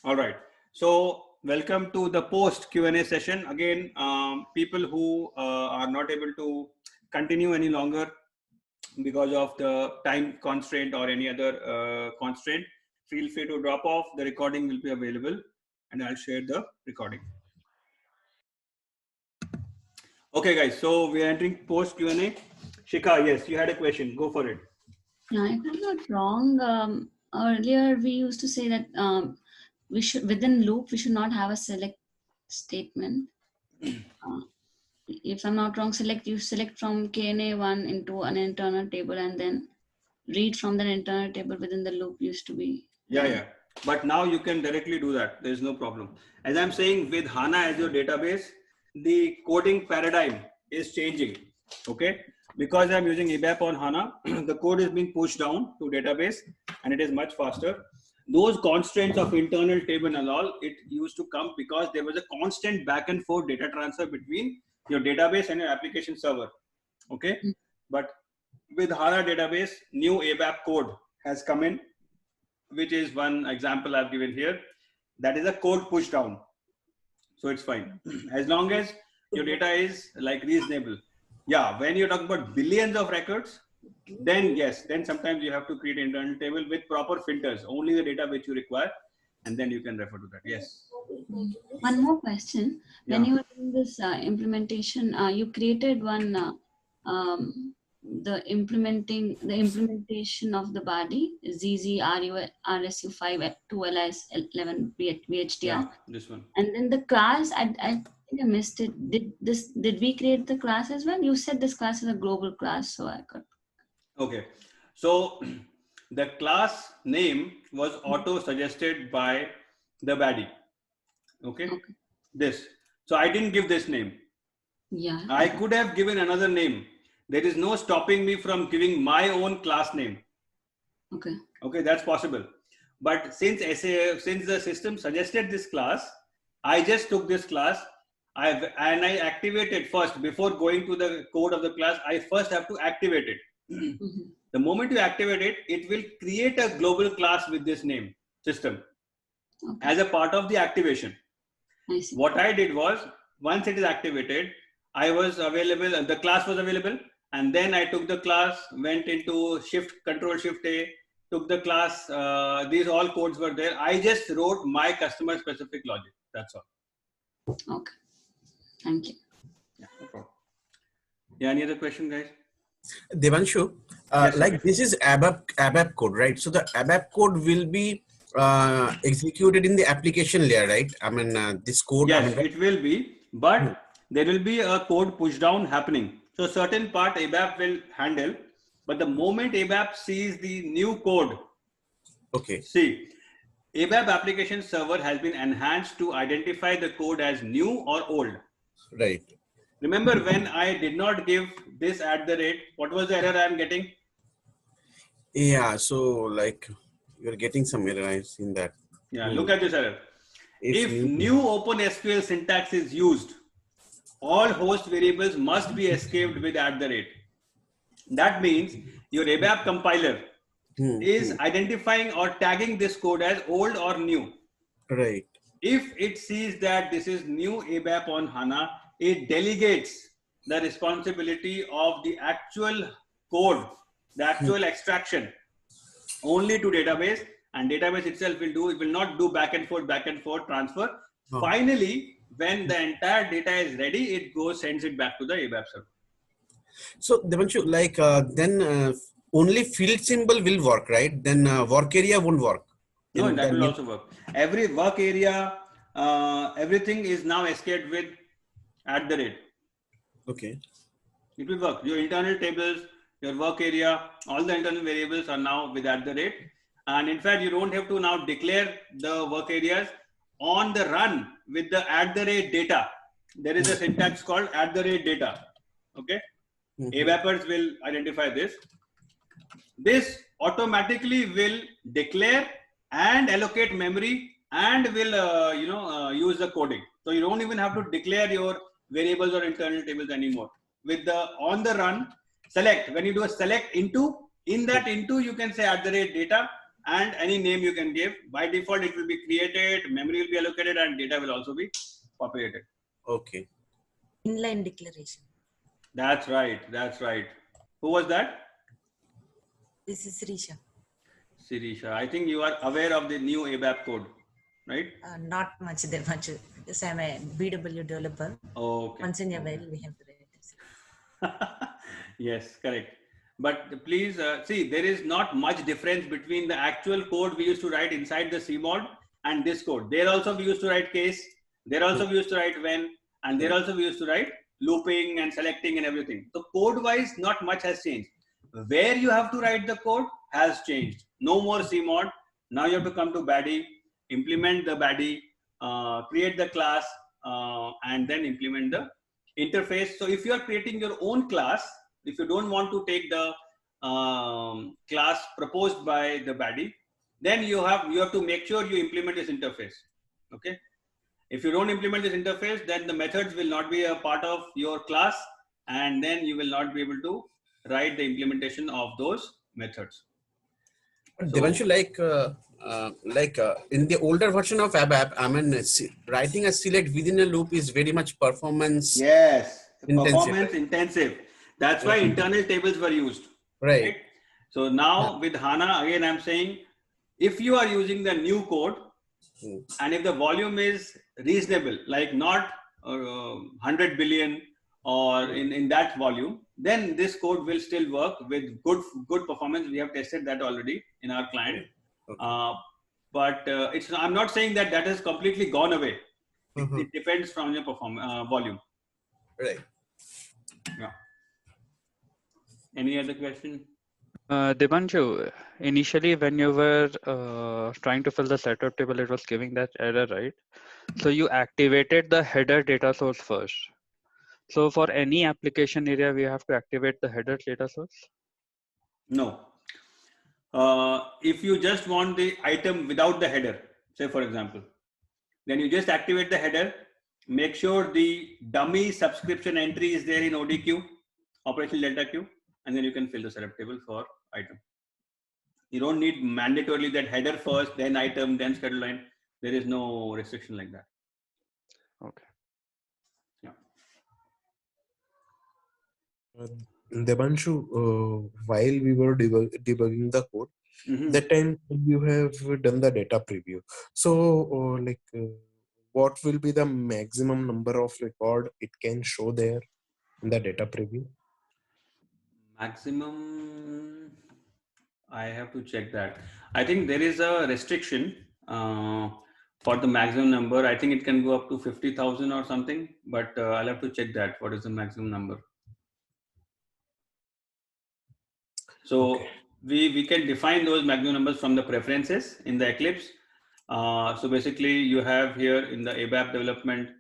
All right. So welcome to the post Q&A session. Again, people who are not able to continue any longer because of the time constraint or any other constraint, feel free to drop off. The recording will be available and I'll share the recording. Okay, guys. So we are entering post Q&A. Shikha, yes, you had a question. Go for it. Yeah, if I'm not wrong, earlier we used to say that we should within loop we should not have a select statement. If I'm not wrong, you select from KNA1 into an internal table and then read from that internal table within the loop used to be. Yeah. But now you can directly do that. There is no problem. As I'm saying, with HANA as your database, the coding paradigm is changing. Okay. Because I'm using ABAP on HANA, the code is being pushed down to database and it is much faster. Those constraints of internal table and all, it used to come because there was a constant back and forth data transfer between your database and your application server. Okay. But with HANA database, new ABAP code has come in, which is one example I've given here. That is a code push down. So it's fine. As long as your data is like reasonable. Yeah, when you're talking about billions of records, then yes, then sometimes you have to create an internal table with proper filters, only the data which you require, and then you can refer to that. Yes. One more question. When you were doing this implementation, you created one the implementation of the body ZZRSU5 2LS11 VHDR. Yeah, this one. And then the class, I think I missed it. Did we create the class as well? You said this class is a global class, so I got. Okay, so the class name was auto suggested by the baddie. Okay. This. So I didn't give this name. Yeah. I could have given another name. There is no stopping me from giving my own class name. Okay. Okay, that's possible. But since the system suggested this class, I just took this class. I activated first before going to the code of the class. I first have to activate it. The moment you activate it, it will create a global class with this name system as a part of the activation. What I did was, once it is activated, I was available, the class was available, and then I took the class, went into Control Shift A, took the class, these all codes were there. I just wrote my customer specific logic. That's all. Okay. Thank you. Yeah, no problem. Yeah, any other question, guys? Devanshu, yes, this is ABAP code, right? So the ABAP code will be executed in the application layer, right? I mean, this code. Yes, it will be, but there will be a code push down happening. So certain part ABAP will handle, but the moment ABAP sees the new code, okay. See, ABAP application server has been enhanced to identify the code as new or old. Right. Remember when I did not give this @ what was the error I am getting? Yeah, so like you're getting some error, I've seen that. Yeah, look at this error. If new OpenSQL syntax is used, all host variables must be escaped with @. That means your ABAP compiler is identifying or tagging this code as old or new. Right. If it sees that this is new ABAP on HANA, it delegates the responsibility of the actual code, the actual extraction only to database, and database itself will not do back and forth transfer. Finally, when the entire data is ready, it sends it back to the ABAP server. So Devanshu, then only field symbol will work, right? Then work area won't work. No, that will also work. Every work area, everything is now escaped with @. Okay. It will work. Your internal tables, your work area, all the internal variables are now with @. And in fact, you don't have to now declare the work areas on the run with the @data. There is a syntax called @data. Okay. ABAPers will identify this. This automatically will declare and allocate memory and will use the coding. So you don't even have to declare your variables or internal tables anymore. With the on the run select, when you do a select into, in that into you can say @data, and any name you can give. By default, it will be created, memory will be allocated, and data will also be populated. Okay. Inline declaration. That's right. That's right. Who was that? This is Risha. Sirisha. I think you are aware of the new ABAP code, right? Not much that much because I'm a BW developer. Okay. Once in a while we have to write this. Yes, correct. But please see, there is not much difference between the actual code we used to write inside the CMOD and this code. There also we used to write case. There also we used to write when, and there also we used to write looping and selecting and everything. So code wise, not much has changed. Where you have to write the code has changed. No more CMOD. Now you have to come to baddie, implement the baddie, create the class, and then implement the interface. So if you are creating your own class, if you don't want to take the class proposed by the baddie, then you have to make sure you implement this interface. Okay. If you don't implement this interface, then the methods will not be a part of your class, and then you will not be able to write the implementation of those methods. Devanshu, in the older version of ABAP, I mean, writing a select within a loop is very much performance. Yes, intensive. performance intensive. That's why internal tables were used. Right. So now with HANA, again, I'm saying, if you are using the new code, and if the volume is reasonable, like not 100 billion or in that volume, then this code will still work with good performance. We have tested that already in our client. Okay. But I'm not saying that has completely gone away. It depends from your volume. Right. Yeah. Any other question? Devanshu, initially when you were trying to fill the setup table, it was giving that error, right? So you activated the header data source first. So for any application area, we have to activate the header data source? No. If you just want the item without the header, say for example, then you just activate the header, make sure the dummy subscription entry is there in ODQ, operational delta queue, and then you can fill the setup table for item. You don't need mandatorily that header first, then item, then schedule line. There is no restriction like that. Okay. Yeah. Devanshu, while we were debugging the code, that time you have done the data preview. So, what will be the maximum number of record it can show there in the data preview? Maximum, I have to check that. I think there is a restriction for the maximum number. I think it can go up to 50,000 or something, but I'll have to check that. What is the maximum number? So okay. we can define those maximum numbers from the preferences in the Eclipse. So basically you have here in the ABAP development,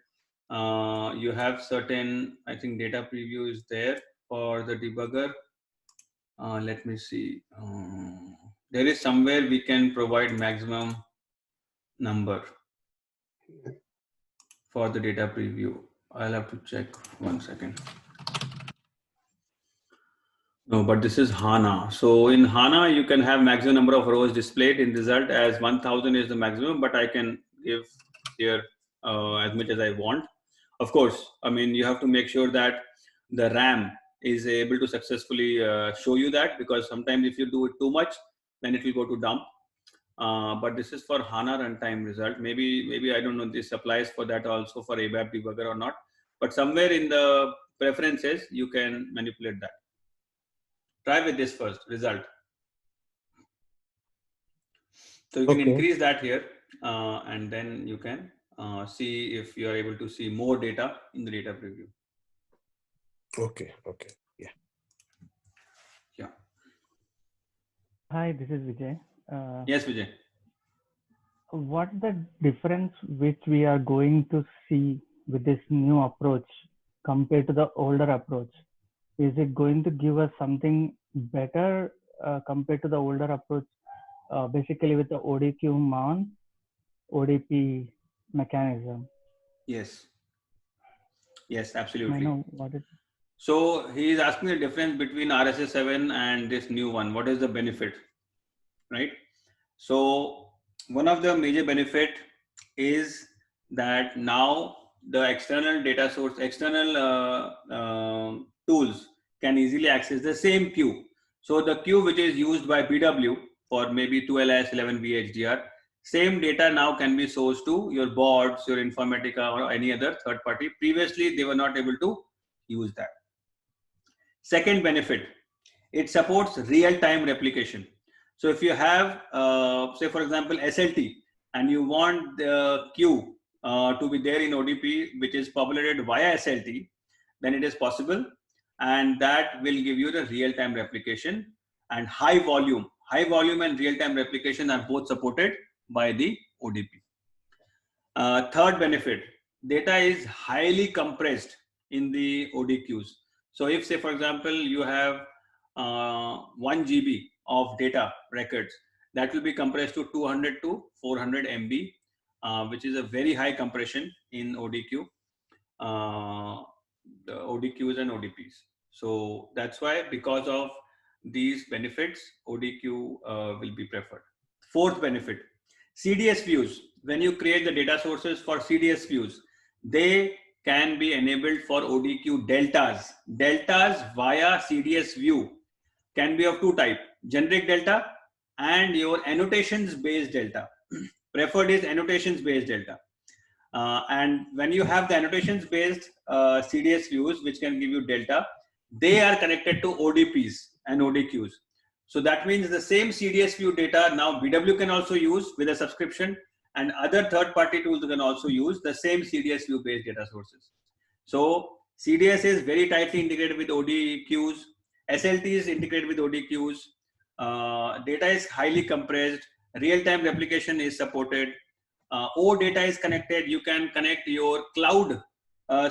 you have certain, I think data preview is there for the debugger. Let me see. There is somewhere we can provide maximum number for the data preview. I'll have to check 1 second. No, but this is HANA. So in HANA, you can have maximum number of rows displayed in result as 1000 is the maximum, but I can give here as much as I want. Of course, I mean, you have to make sure that the RAM is able to successfully show you that, because sometimes if you do it too much, then it will go to dump. But this is for HANA runtime result. Maybe I don't know, this applies for that also for ABAP debugger or not. But somewhere in the preferences, you can manipulate that. Try with this first result. So you can increase that here, and then you can see if you are able to see more data in the data preview. Okay. Yeah. Hi, this is Vijay. Yes, Vijay. What's the difference which we are going to see with this new approach compared to the older approach? Is it going to give us something better compared to the older approach, basically with the ODQ mount, ODP mechanism? Yes, absolutely. I know what it. So he is asking the difference between RSS 7 and this new one. What is the benefit, right? So one of the major benefit is that now the external data source, external tools can easily access the same queue. So the queue which is used by BW for maybe 2LS, 11B HDR, same data now can be sourced to your boards, your Informatica or any other third party. Previously, they were not able to use that. Second benefit, it supports real-time replication. So if you have, say for example, SLT, and you want the queue to be there in ODP, which is populated via SLT, then it is possible. And that will give you the real-time replication and high volume. High volume and real-time replication are both supported by the ODP. Third benefit, data is highly compressed in the ODQs. So if say for example, you have 1 GB of data records, that will be compressed to 200 to 400 MB, which is a very high compression in ODQ, the ODQs and ODPs. So that's why, because of these benefits, ODQ will be preferred. Fourth benefit, CDS views. When you create the data sources for CDS views, they can be enabled for ODQ deltas. Deltas via CDS view can be of two types, generic delta and your annotations based delta. Preferred is annotations based delta. And when you have the annotations based CDS views, which can give you delta, they are connected to ODPs and ODQs. So that means the same CDS view data now BW can also use with a subscription, and other third party tools can also use the same CDS view based data sources. So CDS is very tightly integrated with ODQs, SLT is integrated with ODQs, data is highly compressed, real-time replication is supported, O data is connected. You can connect your cloud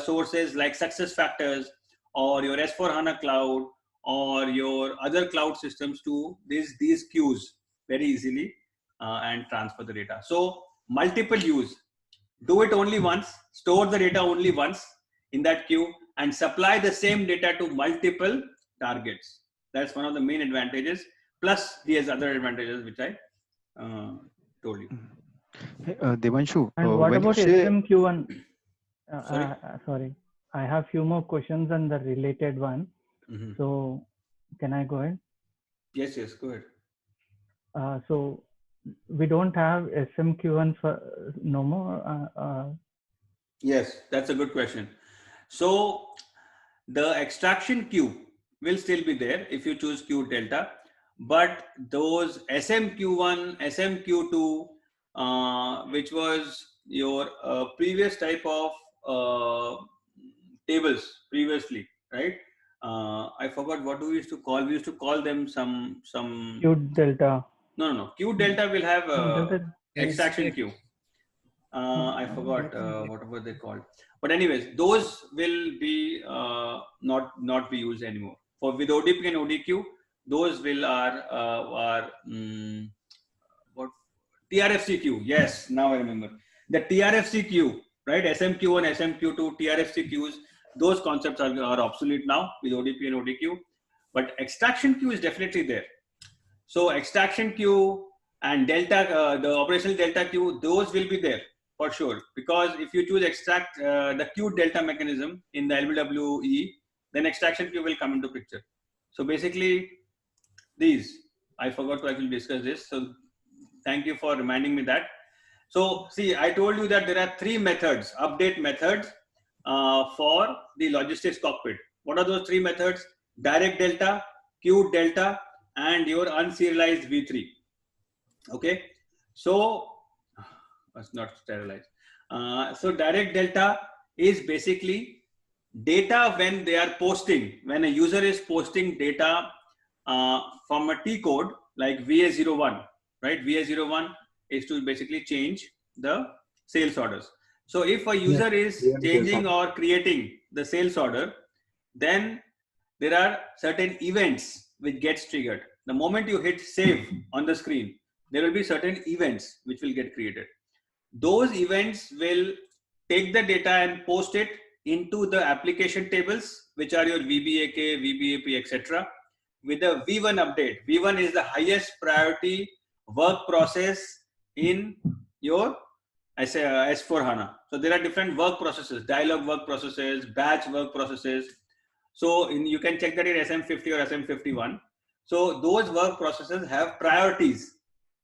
sources like SuccessFactors or your S4HANA cloud or your other cloud systems to these queues very easily and transfer the data. So multiple use, do it only once, store the data only once in that queue and supply the same data to multiple targets. That's one of the main advantages, plus these other advantages which I told you. Hey, Devanshu, And what when you about say SMQ1? Sorry? Sorry, I have few more questions on the related one. Mm-hmm. So can I go ahead? Yes, go ahead. So we don't have SMQ1 for no more. Yes, that's a good question. So the extraction queue will still be there if you choose Q delta, but those SMQ1, SMQ2, which was your previous type of tables previously, right? I forgot what we used to call. We used to call them some Q delta. No. Q delta will have extraction queue. No, I forgot what were they called. But anyways, those will be not be used anymore. For with ODP and ODQ, those will are what TRFC queue. Yes, now I remember the TRFC queue, right? SMQ1, SMQ2, TRFC queues. Those concepts are obsolete now with ODP and ODQ. But extraction queue is definitely there. So extraction queue and delta, the operational delta queue, those will be there for sure. Because if you choose extract the queue delta mechanism in the LBWE, then extraction queue will come into picture. So basically these, I forgot to actually discuss this. So thank you for reminding me that. So see, I told you that there are three methods, update methods for the logistics cockpit. What are those three methods? Direct delta, queue delta, and your unserialized V3. Okay, so it's not sterilized. So direct delta is basically data when they are posting, when a user is posting data from a T code like VA01, right? VA01 is to basically change the sales orders. So if a user is changing or creating the sales order, then there are certain events which gets triggered. The moment you hit save on the screen, there will be certain events which will get created. Those events will take the data and post it into the application tables, which are your VBAK, VBAP, etc. with a V1 update. V1 is the highest priority work process in your S4 HANA. So there are different work processes, dialog work processes, batch work processes. So you can check that in SM50 or SM51. So those work processes have priorities,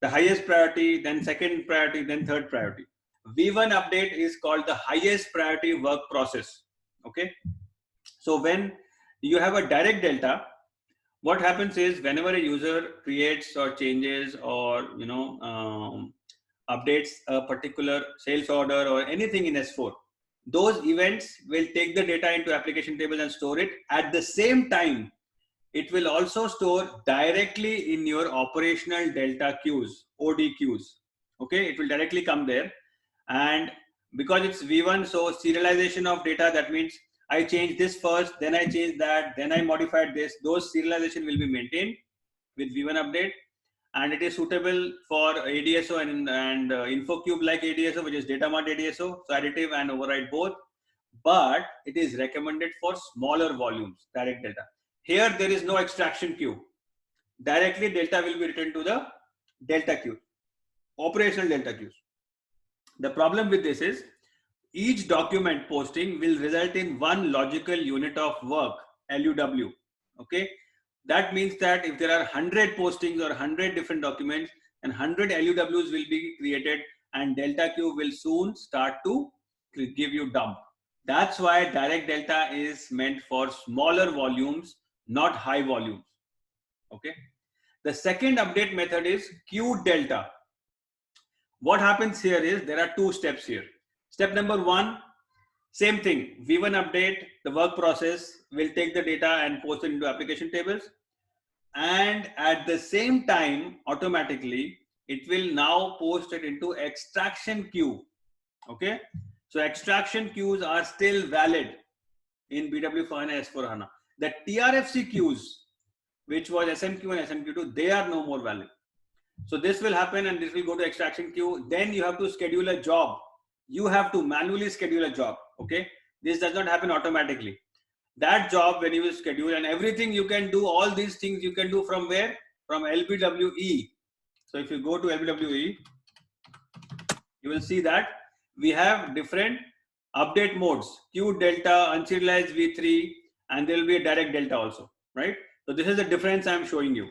the highest priority, then second priority, then third priority. V1 update is called the highest priority work process. Okay. So when you have a direct delta, what happens is whenever a user creates or changes or updates a particular sales order or anything in S4, those events will take the data into application table and store it. At the same time, it will also store directly in your operational delta queues, OD queues. Okay, it will directly come there. And because it's V1, so serialization of data, that means I changed this first, then I changed that, then I modified this. Those serialization will be maintained with V1 update, and it is suitable for ADSO and InfoCube like ADSO, which is data mart ADSO, so additive and override both. But it is recommended for smaller volumes, direct data. Here there is no extraction queue. Directly delta will be written to the delta queue, operational delta queues. The problem with this is each document posting will result in one logical unit of work, LUW. Okay, that means that if there are 100 postings or 100 different documents, and 100 LUWs will be created, and delta queue will soon start to give you dump. That's why direct delta is meant for smaller volumes, not high volumes. Okay. The second update method is queue delta. What happens here is there are two steps here. Step number one, same thing, V1 update, the work process will take the data and post it into application tables. And at the same time, automatically, it will now post it into extraction queue. Okay. So extraction queues are still valid in BW for HANA, S4 HANA. The TRFC queues, which was SMQ and SMQ2, they are no more valid. So this will happen and this will go to extraction queue. Then you have to schedule a job. You have to manually schedule a job. Okay. This does not happen automatically. That job, when you will schedule, and everything you can do, all these things you can do from where? From LBWE. So if you go to LBWE, you will see that we have different update modes, queue delta, unserialized V3, and there will be a direct delta also, right? So this is the difference I am showing you.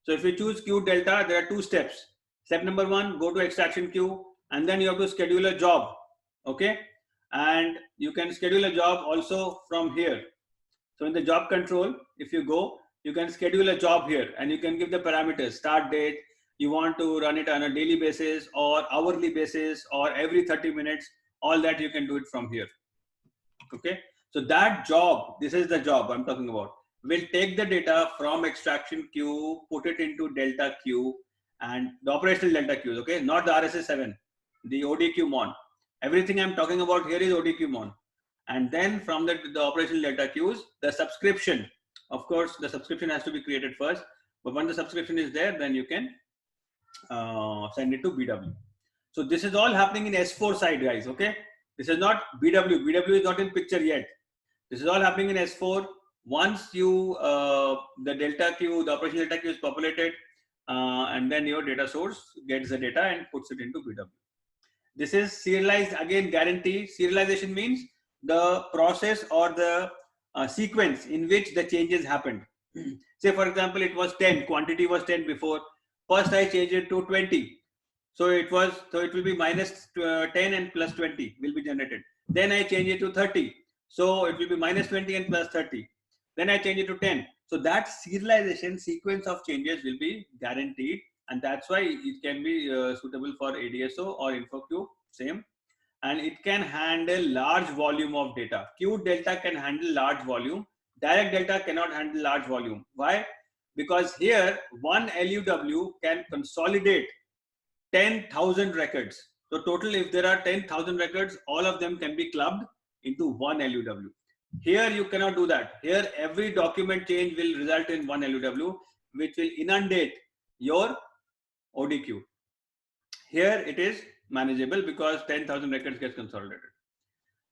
So if you choose queue delta, there are two steps. Step number one, go to extraction queue, and then you have to schedule a job. Okay. And you can schedule a job also from here. So in the job control, if you go, you can schedule a job here and you can give the parameters, start date, you want to run it on a daily basis or hourly basis or every 30 minutes, all that you can do it from here. Okay. So that job, this is the job I'm talking about, will take the data from extraction queue, put it into delta queue and the operational delta queues. Okay. Not the RSS7, the ODQ mon. Everything I'm talking about here is ODQ mon. And then from the operational data queues, the subscription, of course, the subscription has to be created first, but once the subscription is there, then you can send it to BW. So this is all happening in S4 side, guys. Okay. This is not BW. BW is not in picture yet. This is all happening in S4. Once you, the delta queue, the operational delta queue is populated, and then your data source gets the data and puts it into BW. This is serialized, again, guarantee. Serialization means the process or the sequence in which the changes happened. Say, for example, it was 10, quantity was 10 before. First, I changed it to 20. So it will be minus 10 and plus 20 will be generated. Then I change it to 30. So it will be minus 20 and plus 30. Then I change it to 10. So that serialization sequence of changes will be guaranteed. And that's why it can be suitable for ADSO or InfoCube, same. And it can handle large volume of data. Queue delta can handle large volume. Direct delta cannot handle large volume. Why? Because here one LUW can consolidate 10,000 records. So total, if there are 10,000 records, all of them can be clubbed into one LUW. Here you cannot do that. Here every document change will result in one LUW, which will inundate your ODQ. Here it is manageable because 10,000 records gets consolidated.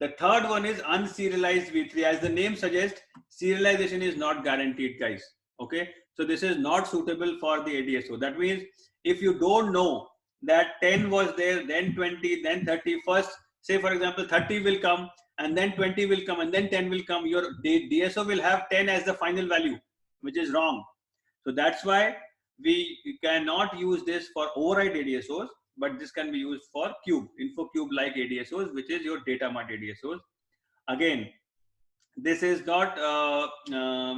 The third one is unserialized V3. As the name suggests, serialization is not guaranteed, guys. Okay. So this is not suitable for the ADSO. That means if you don't know that 10 was there, then 20, then 30, first, say for example, 30 will come, and then 20 will come, and then 10 will come, your DSO will have 10 as the final value, which is wrong. So that's why we cannot use this for override ADSOs, but this can be used for cube, info cube like ADSOs, which is your data mart ADSOs. Again, this is not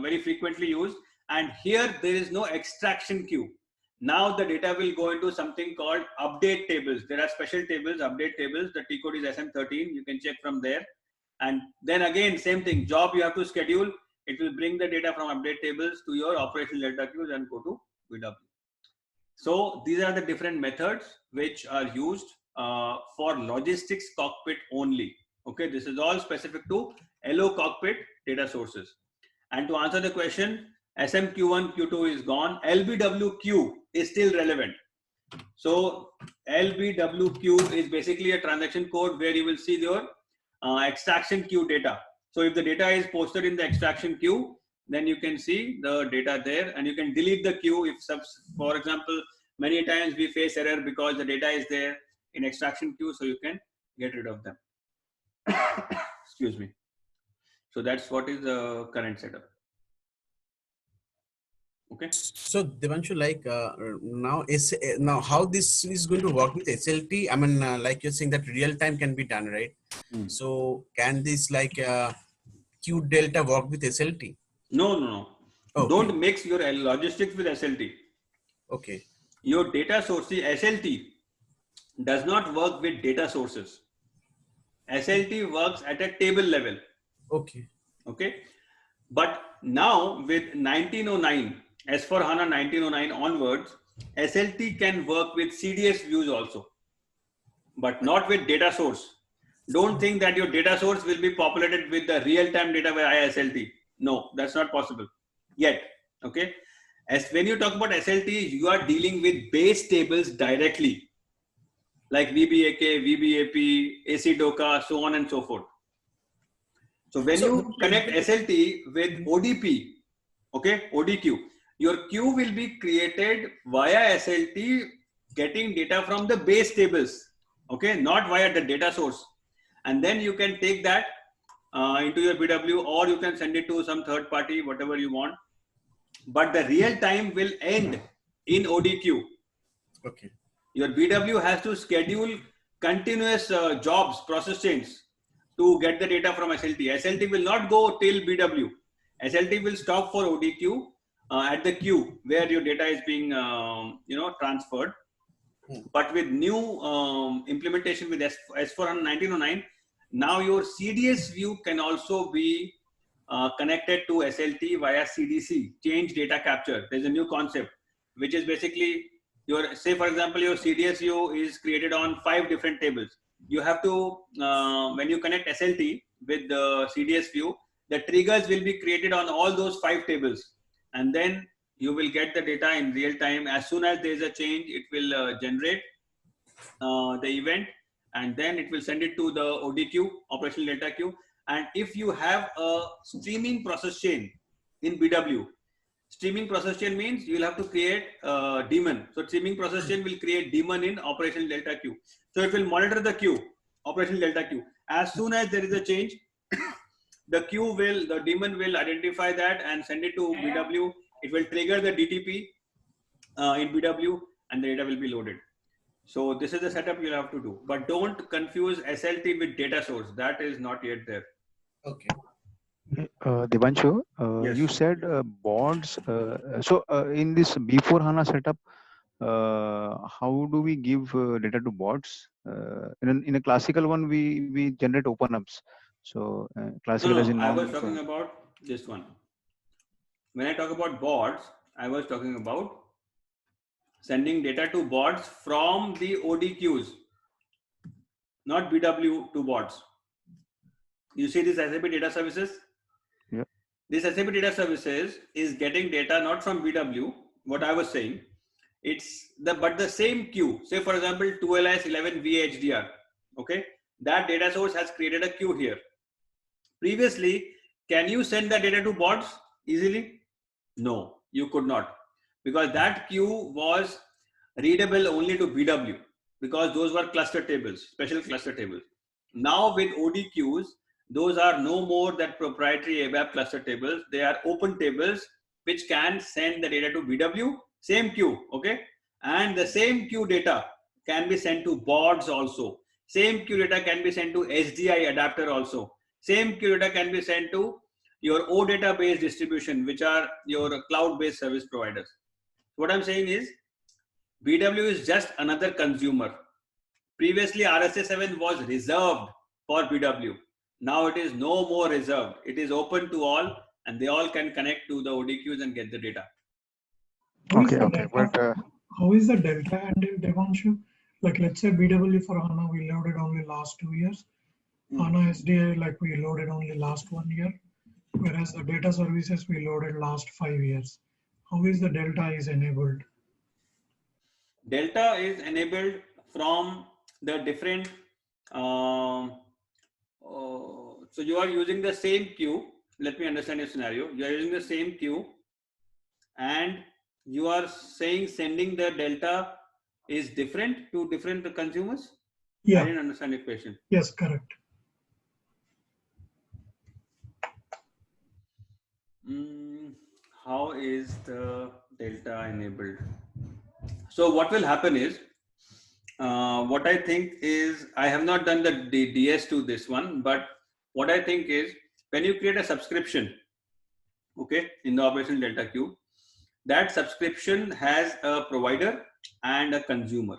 very frequently used, and here there is no extraction queue. Now the data will go into something called update tables. There are special tables, update tables. The T code is SM13. You can check from there. And then again, same thing, job you have to schedule. It will bring the data from update tables to your operational data queues and go to BW. So these are the different methods which are used for logistics cockpit only. Okay, this is all specific to LO cockpit data sources. And to answer the question, SMQ1, Q2 is gone. LBWQ is still relevant. So LBWQ is basically a transaction code where you will see your extraction queue data. So if the data is posted in the extraction queue, then you can see the data there, and you can delete the queue if, for example, many times we face error because the data is there in extraction queue, so you can get rid of them. Excuse me. So that's what is the current setup. Okay. So Devanshu, like now how this is going to work with SLT? I mean, like you're saying that real time can be done, right? So can this like Q delta work with SLT? No. Okay. Don't mix your logistics with SLT. Okay. Your data source, SLT does not work with data sources. SLT works at a table level. Okay. Okay. But now with 1909, as for HANA 1909 onwards, SLT can work with CDS views also, but not with data source. Don't think that your data source will be populated with the real-time data via SLT. No, that's not possible yet. Okay. As when you talk about SLT, you are dealing with base tables directly, like VBAK, VBAP, AC DOCA, so on and so forth. So when you connect SLT with ODP, okay, ODQ, your queue will be created via SLT, getting data from the base tables, okay, not via the data source. And then you can take that into your BW, or you can send it to some third party, whatever you want. But the real time will end in ODQ. Okay. Your BW has to schedule continuous jobs, process chains to get the data from SLT. SLT will not go till BW. SLT will stop for ODQ at the queue where your data is being transferred. But with new implementation with S4 1909, now your CDS view can also be connected to SLT via CDC, change data capture. There's a new concept, which is basically your, say for example, your CDS view is created on 5 different tables. You have to, when you connect SLT with the CDS view, the triggers will be created on all those 5 tables. And then you will get the data in real time. As soon as there is a change, it will generate the event, and then it will send it to the ODQ, operational data queue. And if you have a streaming process chain in BW, streaming process chain means you will have to create a daemon. So streaming process chain will create daemon in operational delta queue. So it will monitor the queue, operational delta queue. As soon as there is a change, the daemon will identify that and send it to BW. It will trigger the DTP in BW, and the data will be loaded. So this is the setup you'll have to do, but don't confuse SLT with data source. That is not yet there. Okay. Devanshu, Yes. you said boards. So in this before HANA setup, how do we give data to boards? In a classical one, we generate open ups. So classical No, as in I was talking about this one. When I talk about boards, I was talking about sending data to boards from the ODQs, not BW to boards. You see this SAP data services? Yeah. This SAP data services is getting data not from BW, what I was saying. It's but the same queue. Say for example, 2LS11 VHDR. Okay, that data source has created a queue here. Previously, can you send the data to boards easily? No, you could not, because that queue was readable only to BW because those were cluster tables, special cluster tables. Now with ODQs, those are no more that proprietary ABAP cluster tables. They are open tables which can send the data to BW, same queue, okay? And the same queue data can be sent to boards also. Same queue data can be sent to SDI adapter also. Same queue data can be sent to your OData based distribution, which are your cloud based service providers. What I'm saying is BW is just another consumer. Previously, RSA-7 was reserved for BW. Now it is no more reserved. It is open to all, and they all can connect to the ODQs and get the data. Okay, but how is the delta handled, Devanshu? Like, let's say BW for HANA we loaded only last 2 years. HANA SDI, like, we loaded only last 1 year, whereas the data services we loaded last 5 years. How is the delta is enabled? Delta is enabled from the different. So you are using the same queue. Let me understand your scenario. You are using the same queue, and you are saying sending the delta is different to different consumers. Yeah. I didn't understand your question. Yes, correct. How is the delta enabled? So what will happen is, what I think is, I have not done the DS to this one, but what I think is, when you create a subscription, okay, in the operational delta queue, that subscription has a provider and a consumer.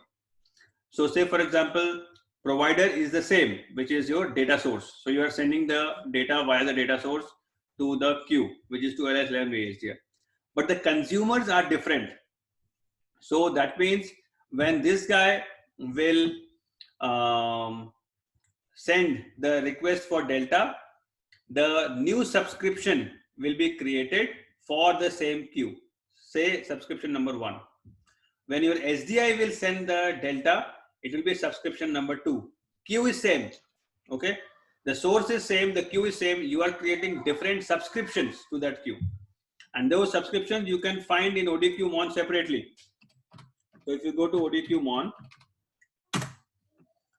So say for example, provider is the same, which is your data source. So you are sending the data via the data source to the queue, which is to LS11 VHDL. But the consumers are different. So that means when this guy will send the request for delta, the new subscription will be created for the same queue. Say subscription number 1. When your SDI will send the delta, it will be subscription number 2. Queue is same, okay? The source is same, the queue is same. You are creating different subscriptions to that queue. And those subscriptions you can find in ODQ Mon separately. So if you go to ODQ Mon,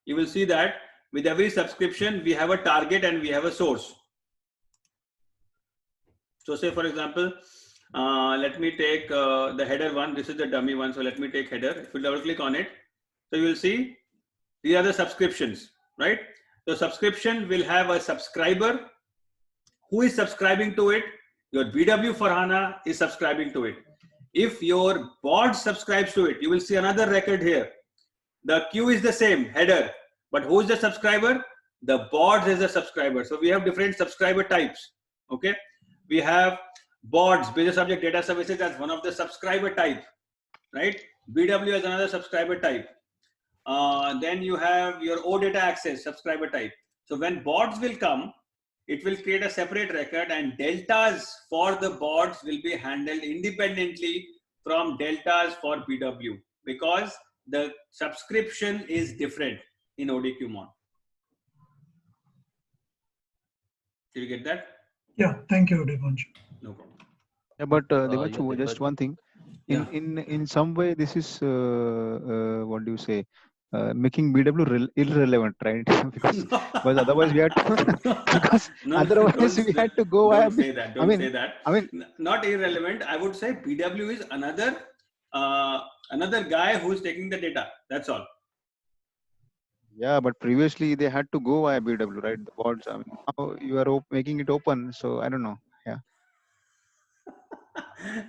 you will see that with every subscription, we have a target and we have a source. So say for example, let me take the header one. This is the dummy one. So let me take header. If you double click on it, so you will see these are the subscriptions, right? So subscription will have a subscriber. Who is subscribing to it? Your BW for HANA is subscribing to it. If your board subscribes to it, you will see another record here. The queue is the same, header, but who is the subscriber? The boards is the subscriber. So we have different subscriber types. Okay, we have boards, business object data services, as one of the subscriber type, right? BW as another subscriber type. Then you have your OData access subscriber type. So when boards will come, it will create a separate record, and deltas for the boards will be handled independently from deltas for BW, because the subscription is different in ODQ Mon. Did you get that? Yeah, thank you, Devanshu. No problem. Yeah, but Devanshu, just one thing. In some way, this is what do you say? Making BW irrelevant, right? because otherwise we had to because otherwise we had to go. Don't say that. Don't say that. I mean, not irrelevant. I would say BW is another another guy who's taking the data. That's all. Yeah, but previously they had to go via BW, right? The boards. I mean, now you are making it open, so I don't know. Yeah.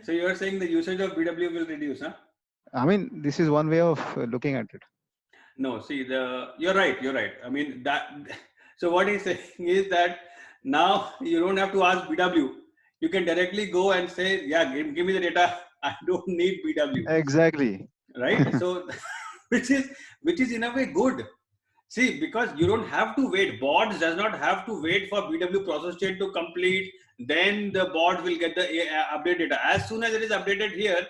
So you are saying the usage of BW will reduce, huh? I mean, this is one way of looking at it. No, see, you're right. You're right. I mean that. So what he's saying is that now you don't have to ask BW. You can directly go and say, yeah, give me the data. I don't need BW. Exactly. Right. So, which is in a way good. See, because you don't have to wait. Boards does not have to wait for BW process chain to complete. Then the board will get the update data. As soon as it is updated here,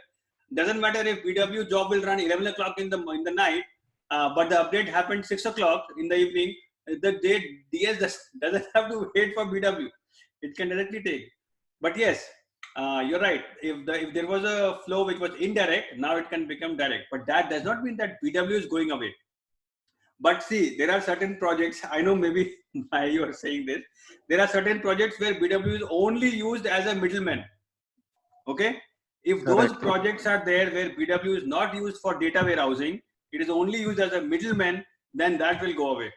doesn't matter if BW job will run 11 o'clock in the night, but the update happened 6 o'clock in the evening. The DS doesn't have to wait for BW. It can directly take. But yes, You're right. If there was a flow which was indirect, now it can become direct. But that does not mean that BW is going away. But see, there are certain projects, I know maybe why you are saying this. There are certain projects where BW is only used as a middleman. Okay? If those projects are there where BW is not used for data warehousing, it is only used as a middleman, then that will go away.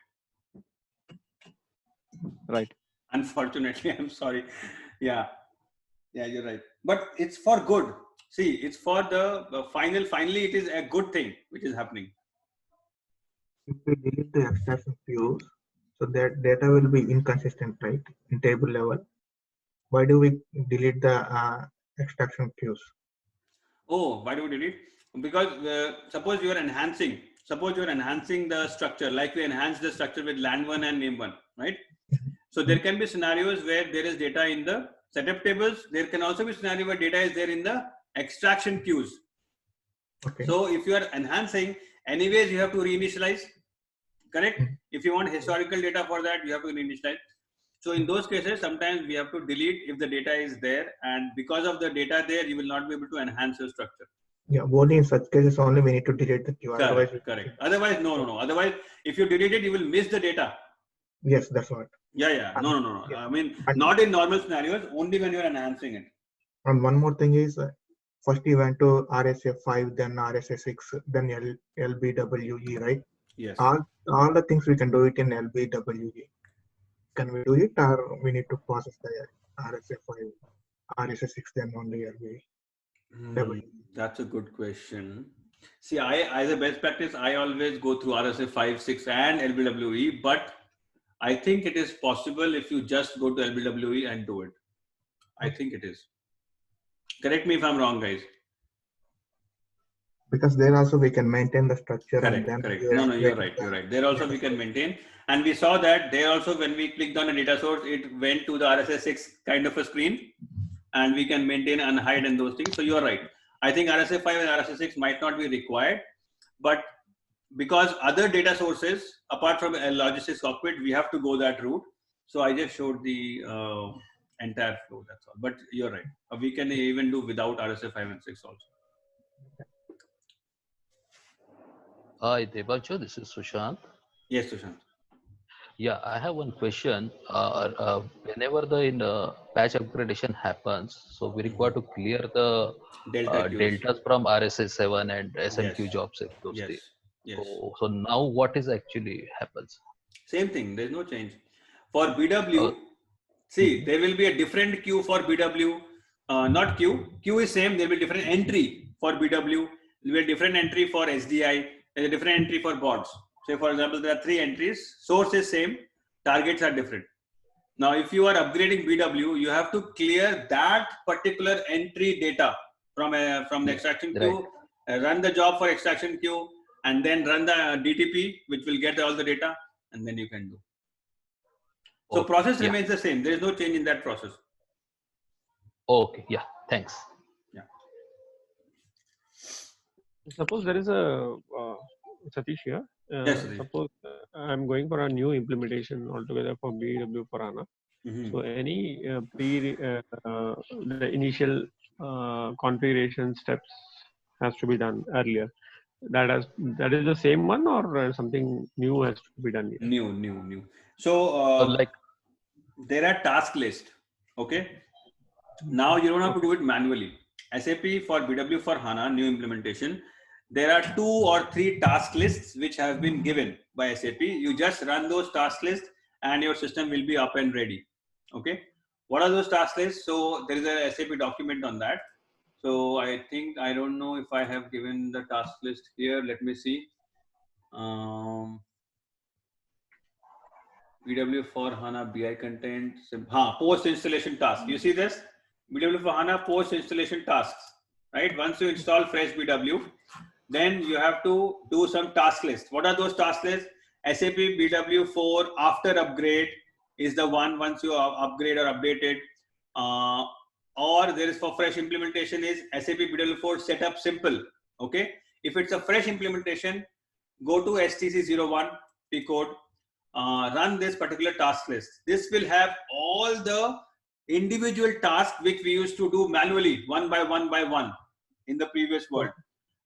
Right. Unfortunately, I'm sorry. Yeah, you're right. But it's for good. See, it's for the finally, it is a good thing which is happening. If we delete the extraction queues, so that data will be inconsistent, right, in table level. Why do we delete the extraction queues? Oh, why do we delete? Because suppose you are enhancing the structure, like we enhance the structure with land1 and name1, right? So there can be scenarios where there is data in the setup tables. There can also be scenario where data is there in the extraction queues. Okay. So if you are enhancing, anyways, you have to reinitialize, correct? If you want historical data for that, you have to reinitialize. So in those cases, sometimes we have to delete if the data is there, and because of the data there, you will not be able to enhance your structure. Yeah, only in such cases only we need to delete the queue. Correct. Otherwise, no. Otherwise, if you delete it, you will miss the data. Yes, that's what. Yeah. No. Yeah. I mean, not in normal scenarios, only when you are enhancing it. And one more thing is, first you went to RSA 5, then RSA 6, then LBWE, right? Yes. All the things we can do it in LBWE. Can we do it, or we need to process the RSA 5, RSA 6, then only LBWE? That's a good question. See, as a best practice, I always go through RSA 5, 6 and LBWE, but I think it is possible if you just go to LBWE and do it. I think it is. Correct me if I'm wrong, guys. Because there also we can maintain the structure. Correct. No, you're right. There also we can maintain. And we saw that there also when we clicked on a data source, it went to the RSA 6 kind of a screen, and we can maintain and hide and those things. So you're right. I think RSA 5 and RSA 6 might not be required, but because other data sources, apart from a logistics cockpit, we have to go that route. So I just showed the entire flow, that's all. But you're right. We can even do without RSA 5 and 6 also. Hi, Debanshu, this is Sushant. Yes, Sushant. Yeah, I have one question. Whenever the patch upgradation happens, so we require to clear the deltas from RSA 7 and SMQ jobs. Those things. Yes. So now what is actually happens? Same thing. There's no change. For BW, see, there will be a different queue for BW. Not queue. Queue is same. There will be different entry for BW. There will be a different entry for SDI. There's a different entry for bots. Say, for example, there are 3 entries. Source is same. Targets are different. Now, if you are upgrading BW, you have to clear that particular entry data from the extraction queue, run the job for extraction queue, and then run the DTP, which will get all the data, and then you can do. So process remains the same. There is no change in that process. Okay. Yeah. Thanks. Yeah. Suppose there is a Satish here. Yes, suppose I'm going for a new implementation altogether for BW for HANA. So any the initial configuration steps has to be done earlier. That is the same one, or something new has to be done here? New. So there are task lists. Okay. Now you don't have to do it manually. SAP for BW for HANA new implementation, there are 2 or 3 task lists which have been given by SAP. You just run those task lists and your system will be up and ready. Okay. What are those task lists? So there is a SAP document on that. So I think, I don't know if I have given the task list here. Let me see. BW for HANA BI content, post installation task. You see this? BW for HANA post installation tasks, right? Once you install fresh BW, then you have to do some task list. What are those task lists? SAP BW 4 after upgrade is the one once you upgrade or update it. Or there is for fresh implementation is SAP BW 4 setup simple. Okay. If it's a fresh implementation, go to STC01 P code. Run this particular task list. This will have all the individual tasks which we used to do manually, one by one in the previous world.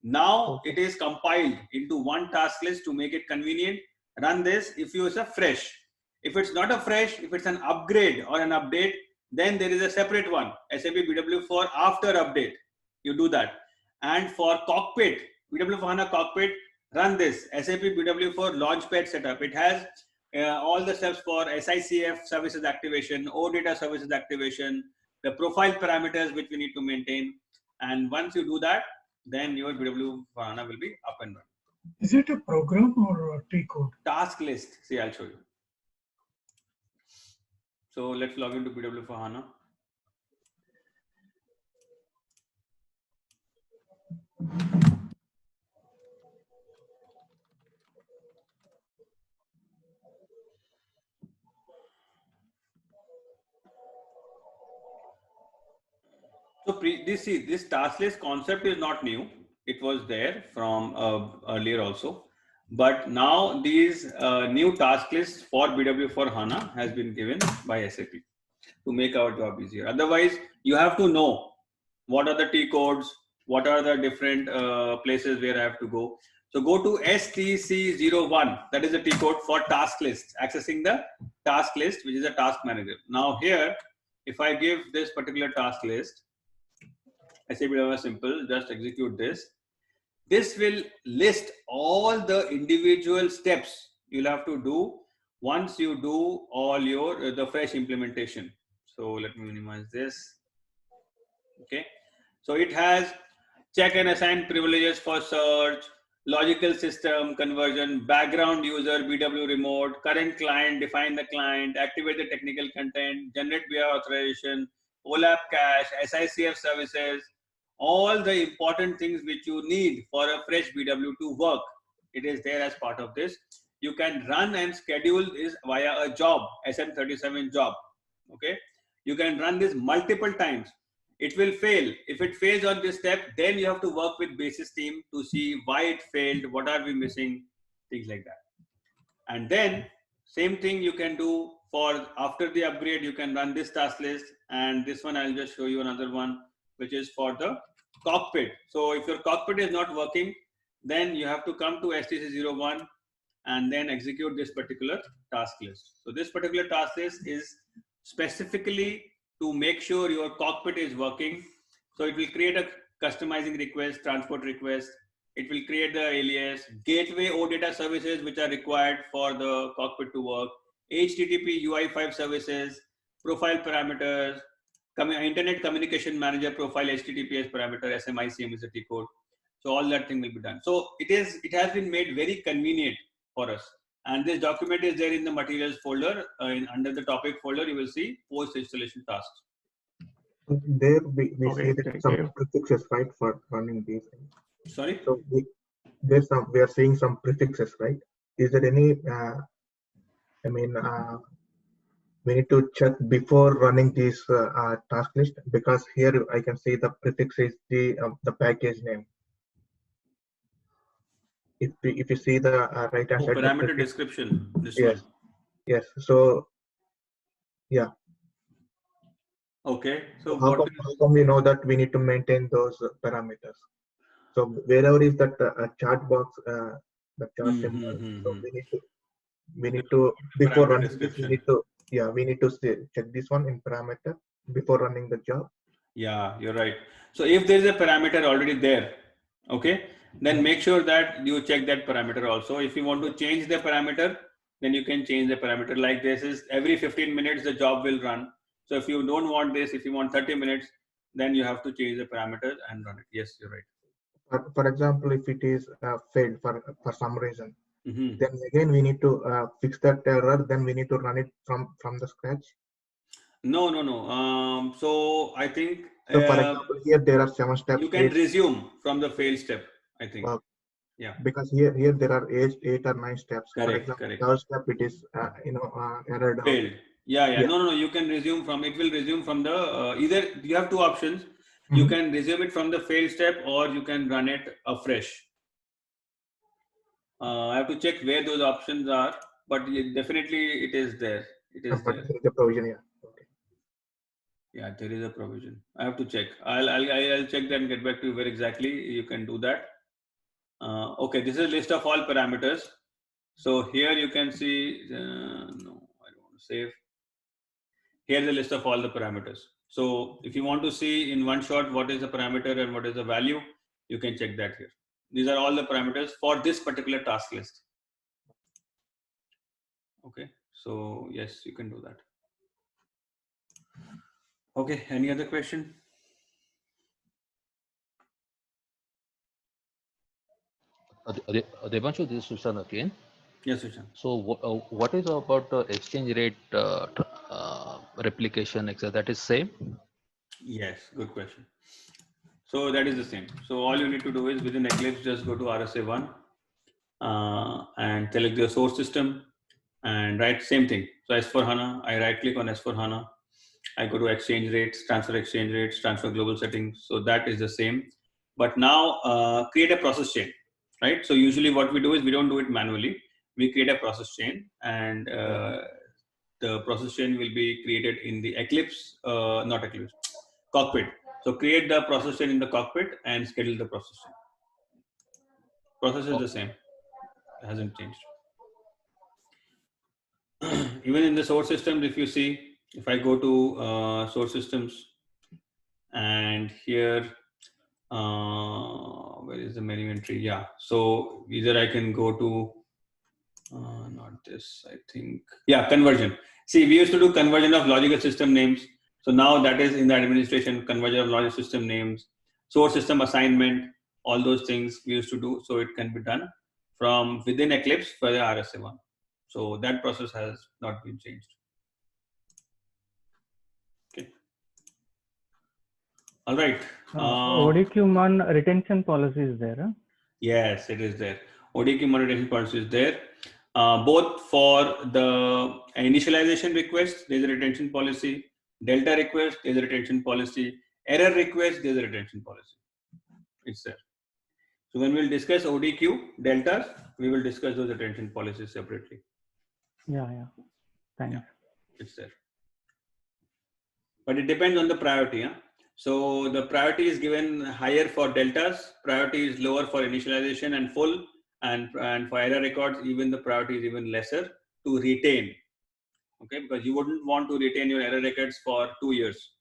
Now it is compiled into one task list to make it convenient. Run this if you use a fresh. If it's not a fresh, if it's an upgrade or an update, then there is a separate one, SAP BW for after update. You do that. And for cockpit, BW for HANA cockpit, run this SAP BW for launchpad setup. It has all the steps for SICF services activation, OData services activation, the profile parameters which we need to maintain. And once you do that, then your BW for HANA will be up and running. Is it a program or a T code? Task list. See, I'll show you. So let's log into BW for HANA. So this task list concept is not new. It was there from earlier also. But now these new task lists for BW for HANA has been given by SAP to make our job easier. Otherwise, you have to know what are the T codes, what are the different places where I have to go. So go to STC01, that is the T code for task list, accessing the task list, which is a task manager. Now here, if I give this particular task list, SAP BW simple, just execute this. This will list all the individual steps you'll have to do once you do all your the fresh implementation. So let me minimize this. Okay. So it has check and assign privileges for search, logical system conversion, background user, BW remote, current client, define the client, activate the technical content, generate via authorization, OLAP cache, SICF services, all the important things which you need for a fresh BW to work. It is there as part of this. You can run and schedule this via a job, SM37 job. Okay. You can run this multiple times. It will fail. If it fails on this step, then you have to work with basis team to see why it failed, what are we missing, things like that. And then same thing you can do for after the upgrade, you can run this task list. And this one, I'll just show you another one, which is for the cockpit. So if your cockpit is not working, then you have to come to STC01 and then execute this particular task list. So this particular task list is specifically to make sure your cockpit is working. So it will create a customizing request, transport request. It will create the alias, gateway OData services which are required for the cockpit to work, HTTP UI5 services, profile parameters, Internet Communication Manager profile, HTTPS parameter, SMICM is a T code. So all that thing will be done. So it has been made very convenient for us. And this document is there in the materials folder. Under the topic folder, you will see post installation tasks. There we see that some prefixes, right, for running these things. Sorry? So we are seeing some prefixes, right? Is there any, we need to check before running this task list, because here I can see the prefix is the package name. If you see the right hand side, parameter description. This yes, one. Yes. So yeah. Okay. So how come we know that we need to maintain those parameters? So wherever is that chart box, the chart symbol, so we need to before running this, we need to check this one in parameter before running the job. Yeah, you're right. So if there is a parameter already there, okay, then make sure that you check that parameter also. If you want to change the parameter, then you can change the parameter. Like this is every 15 minutes the job will run. So if you don't want this, if you want 30 minutes, then you have to change the parameter and run it. Yes, you're right. For example, if it is failed for some reason, then again we need to fix that error. Then we need to run it from the scratch. No. So I think. So for example, here there are 7 steps. You can resume from the fail step, I think. Yeah. Because here there are 8 or 9 steps. Correct. For example, correct. third step it is error down. Failed. Yeah. No. You can resume from. It will resume from the either you have 2 options. You can resume it from the fail step, or you can run it afresh. I have to check where those options are, but definitely it is there. It is there. The provision, yeah. Okay. Yeah, there is a provision. I have to check. I'll check that and get back to you where exactly you can do that. Okay, this is a list of all parameters. So here you can see, no, I don't want to save. Here's a list of all the parameters. So if you want to see in one shot what is the parameter and what is the value, you can check that here. These are all the parameters for this particular task list. Okay, so yes, you can do that. Okay, any other question? Devanshu, this is Sushan again. Yes, Sushan. So what is about exchange rate replication, etc.? That is same? Yes, good question. So that is the same. So all you need to do is within Eclipse, just go to RSA1 and select your source system and write same thing. So S4HANA, I right click on S4HANA. I go to exchange rates, transfer global settings. So that is the same. But now create a process chain, right? So usually what we do is we don't do it manually. We create a process chain and the process chain will be created in the Eclipse, not Eclipse, cockpit. So create the process chain in the cockpit and schedule the process chain. Process is the same. It hasn't changed. Even in the source systems, if you see, if I go to source systems and here, where is the menu entry? Yeah. So either I can go to, not this, I think. Yeah, conversion. See, we used to do conversion of logical system names. So now that is in the administration, conversion of logical system names, source system assignment, all those things we used to do. So it can be done from within Eclipse for the RSA1. So that process has not been changed. Okay. All right. ODQ1 retention policy is there. Huh? Yes, it is there. ODQ retention policy is there. Both for the initialization request, there's a retention policy. Delta request, there's a retention policy. Error request, there's a retention policy. It's there. So when we'll discuss ODQ deltas, we will discuss those retention policies separately. Yeah. Thanks. Yeah, it's there. But it depends on the priority. Huh? So the priority is given higher for deltas, priority is lower for initialization and full, and for error records, even the priority is even lesser to retain. Okay, because you wouldn't want to retain your error records for 2 years.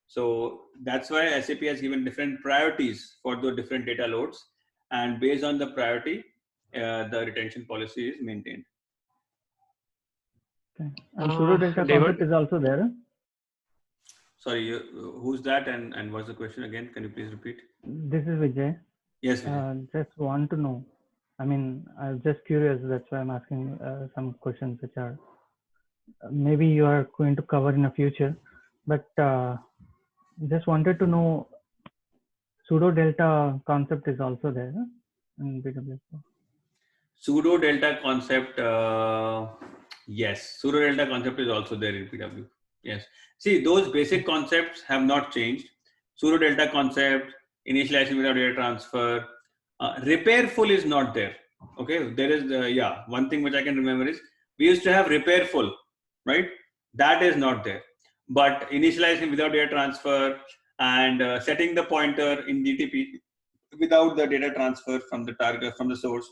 So that's why SAP has given different priorities for the different data loads, and based on the priority, the retention policy is maintained. Okay. And pseudo delta concept is also there. Huh? Sorry, who's that and what's the question again? Can you please repeat? This is Vijay. Yes, Vijay. Just want to know. I mean, I'm just curious. That's why I'm asking some questions which are maybe you are going to cover in the future. But just wanted to know, pseudo delta concept is also there in BW4. Pseudo delta concept, yes. Pseudo delta concept is also there in PW. Yes. See, those basic concepts have not changed. Pseudo delta concept, initialization without data transfer, repair full is not there. Okay. There is one thing which I can remember is we used to have repair full, right? That is not there. But initializing without data transfer and setting the pointer in DTP without the data transfer from the target, from the source,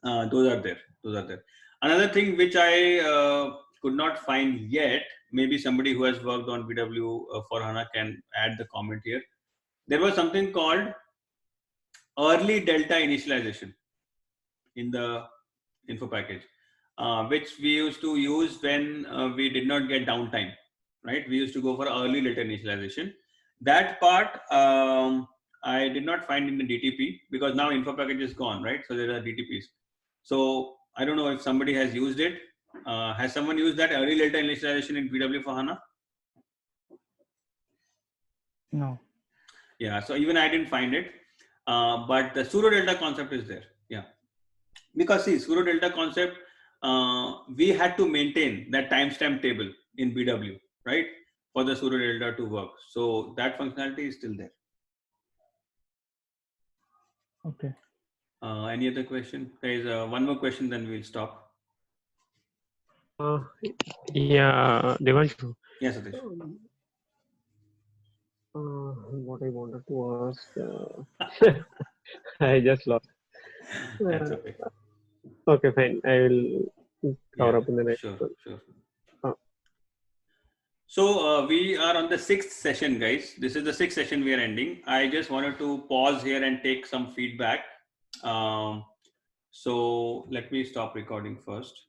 those are there. Another thing which I could not find yet, maybe somebody who has worked on BW for HANA can add the comment here. There was something called early delta initialization in the info package, which we used to use when we did not get downtime, right? We used to go for early delta initialization. That part I did not find in the DTP because now info package is gone, right? So there are DTPs. So I don't know if somebody has used it. Has someone used that early delta initialization in BW for HANA? No. Yeah, so even I didn't find it. But the pseudo delta concept is there. Yeah. Because see, pseudo delta concept, we had to maintain that timestamp table in BW, right? For the pseudo delta to work. So that functionality is still there. Okay. Any other question? There is one more question, then we'll stop. Yeah, Devanshu. Yes, Satish. What I wanted to ask, I just lost. That's okay. Okay, fine. I will cover up in the next one. Sure. So we are on the 6th session, guys. This is the 6th session we are ending. I just wanted to pause here and take some feedback. So let me stop recording first.